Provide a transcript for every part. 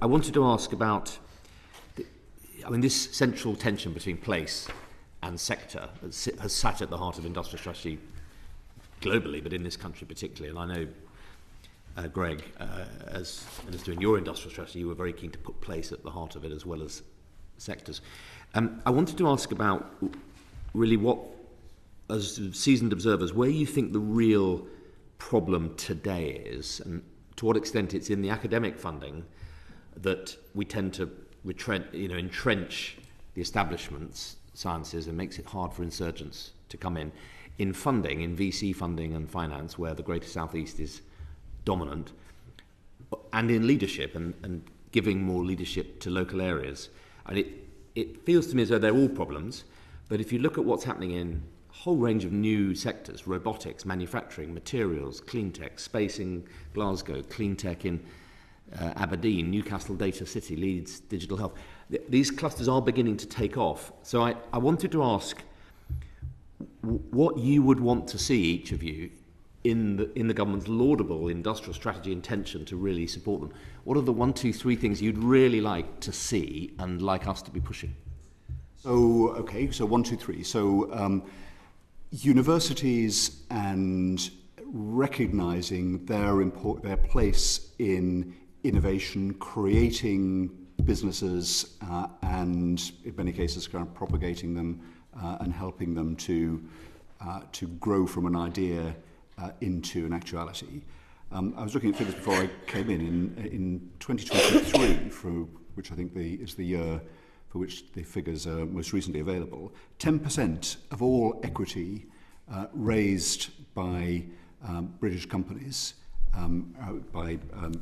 I wanted to ask about, this central tension between place and sector has sat at the heart of industrial strategy globally, but in this country particularly. And I know, Greg, as Minister in your industrial strategy, you were very keen to put place at the heart of it as well as sectors. I wanted to ask about really what, as seasoned observers, where you think the real problem today is, and to what extent it's in the academic funding that we tend to entrench the establishment's sciences and makes it hard for insurgents to come in funding, in VC funding and finance, where the Greater South East is dominant, and in leadership and giving more leadership to local areas. And it feels to me as though they're all problems, but if you look at what's happening in a whole range of new sectors, robotics, manufacturing, materials, clean tech, space in Glasgow, clean tech in Aberdeen, Newcastle Data City, Leeds Digital Health, these clusters are beginning to take off. So I wanted to ask what you would want to see, each of you, in the government's laudable industrial strategy intention to really support them. What are the 1, 2, 3 things you'd really like to see and like us to be pushing? So 1, 2, 3. So universities and recognising their place in innovation, creating businesses, and in many cases kind of propagating them and helping them to grow from an idea into an actuality. I was looking at figures before I came in 2023, which I think is the year for which the figures are most recently available. 10% of all equity raised by British companies, by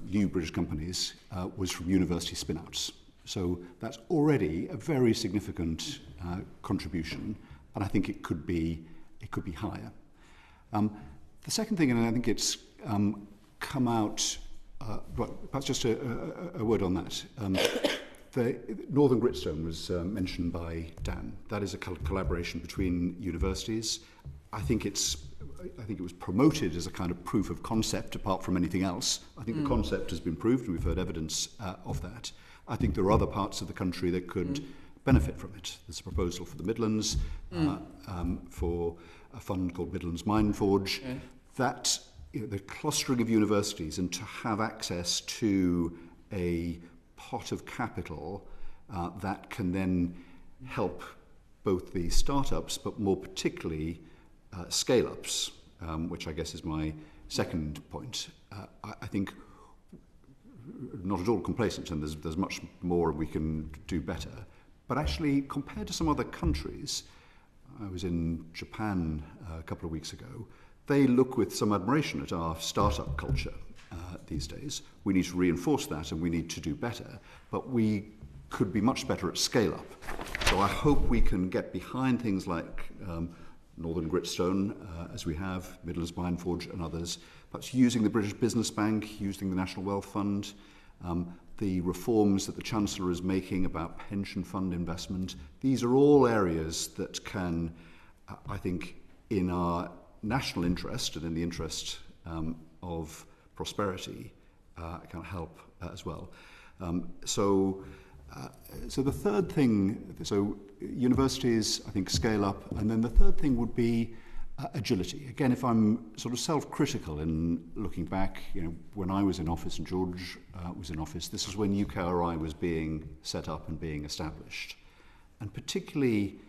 new British companies, was from university spin-outs. So that's already a very significant contribution, and I think it could be higher. The second thing, and I think it's come out, perhaps just a word on that. The Northern Gritstone was mentioned by Dan. That is a collaboration between universities. I think it was promoted as a kind of proof of concept apart from anything else. I think the concept has been proved, and we've heard evidence of that. I think there are other parts of the country that could benefit from it. There's a proposal for the Midlands, for a fund called Midlands Mindforge. That the clustering of universities and to have access to a pot of capital that can then help both the startups, but more particularly scale-ups, which I guess is my second point. I think not at all complacent, and there's much more we can do better. But actually, compared to some other countries, I was in Japan a couple of weeks ago, they look with some admiration at our startup culture these days. We need to reinforce that and we need to do better, but we could be much better at scale-up. So I hope we can get behind things like Northern Gritstone, as we have, Midlands Mindforge and others, perhaps using the British Business Bank, using the National Wealth Fund, the reforms that the Chancellor is making about pension fund investment. These are all areas that can, I think, in our national interest and in the interest of prosperity, can help as well. So the third thing, so universities, I think, scale up, and then the third thing would be agility. Again, if I'm sort of self-critical in looking back, when I was in office and George was in office, this is when UKRI was being set up and being established. And particularly,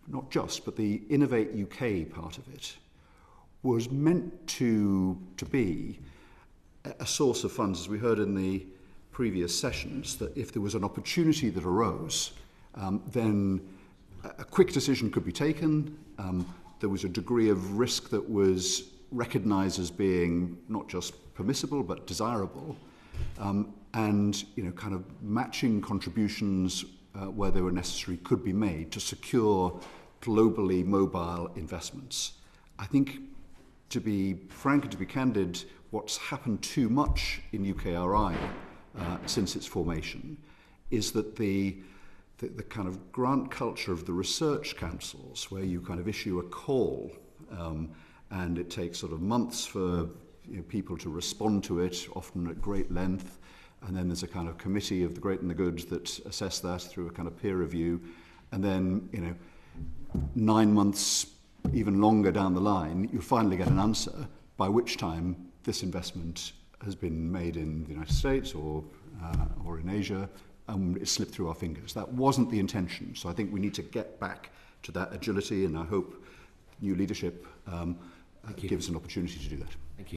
not just, but the Innovate UK part of it was meant to be a source of funds, as we heard in the previous sessions, that if there was an opportunity that arose, then a quick decision could be taken. There was a degree of risk that was recognised as being not just permissible but desirable, and kind of matching contributions where they were necessary could be made to secure globally mobile investments. I think, to be frank and to be candid, what's happened too much in UKRI since its formation is that the kind of grant culture of the research councils, where you kind of issue a call and it takes sort of months for people to respond to it, often at great length, and then there's a kind of committee of the great and the good that assess that through a kind of peer review, and then 9 months, even longer down the line, you finally get an answer, by which time this investment has been made in the United States or in Asia, and it slipped through our fingers. That wasn't the intention. So I think we need to get back to that agility, and I hope new leadership gives an opportunity to do that.